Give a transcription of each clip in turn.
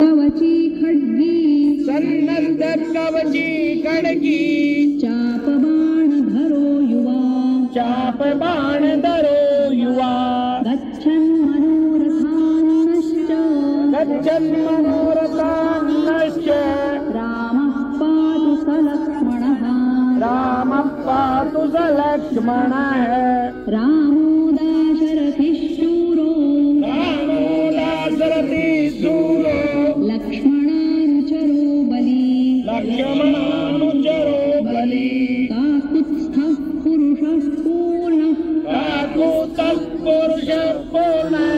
कवची खड्गी सन्नद्ध कवची खड्गी चाप बाण धरो युवा चाप बाण धरो युवा गच्छन् मनोरथान्नश्च गच्छन् मनोरथान्नश्च रामः पातु स लक्ष्मणः रामः पातु स लक्ष्मणः रामो दाशरथिः शूरो रामो दाशरथिः शूरो लक्ष्मणानुचरो बली लक्ष्मणानुचरो बली काकुत्स्थः पुरुषः पूर्णः काकुत्स्थः पुरुषः पूर्णः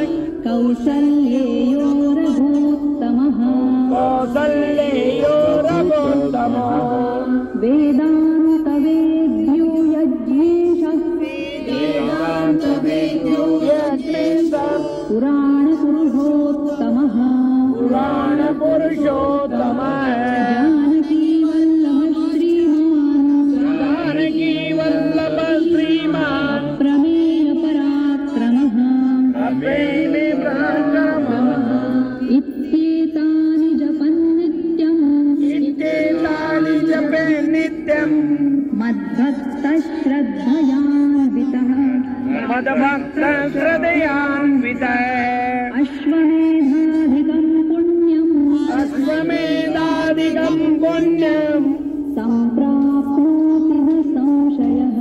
कौसल्येयो रघुत्तमः कौसल्येयो रघुत्तमः वेदान्तवेद्यो यज्ञेशः वेदान्तवेद्यो यज्ञेशः पुराणपुरुषोत्तमः पुराणपुरुषोत्तमः जानकीवल्लभः श्रीमान् जानकीवल्लभः श्रीमान् प्रमेयपराक्रमः प्रमेयपराक्रमः इत्येतानि जपन् नित्यम् मद्भक्तः श्रद्धयान्वितः मद्भक्तः श्रद्धयान्वितः अश्वमेधाधिकं पुण्यम् अश्वमेधाधिकं पुण्यम् सम्प्राप्नोति न संशयः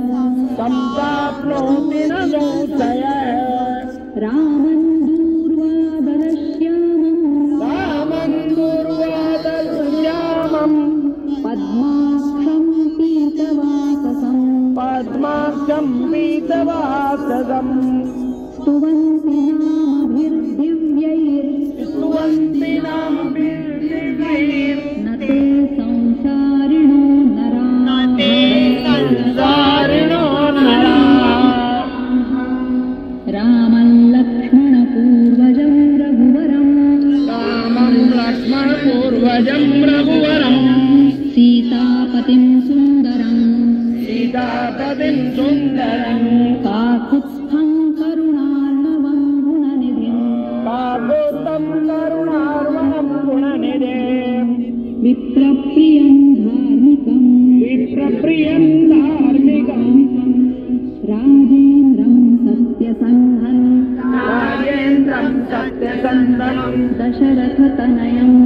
सम्प्राप्नोति न संशयः रामं दूर्वादरश्यामम् पद्माक्षं पीतवाससम् स्तुवन्ति नामभिर्दिव्यैर् न ते संसारिणो नरा रामं लक्ष्मणपूर्वजं रघुवरम् सीतापतिं सुन्दरम् काकुत्स्थं करुणार्णवं गुणनिधिम् विप्रप्रियं धार्मिकम् राजेन्द्रं सत्यसन्धं दशरथतनयम्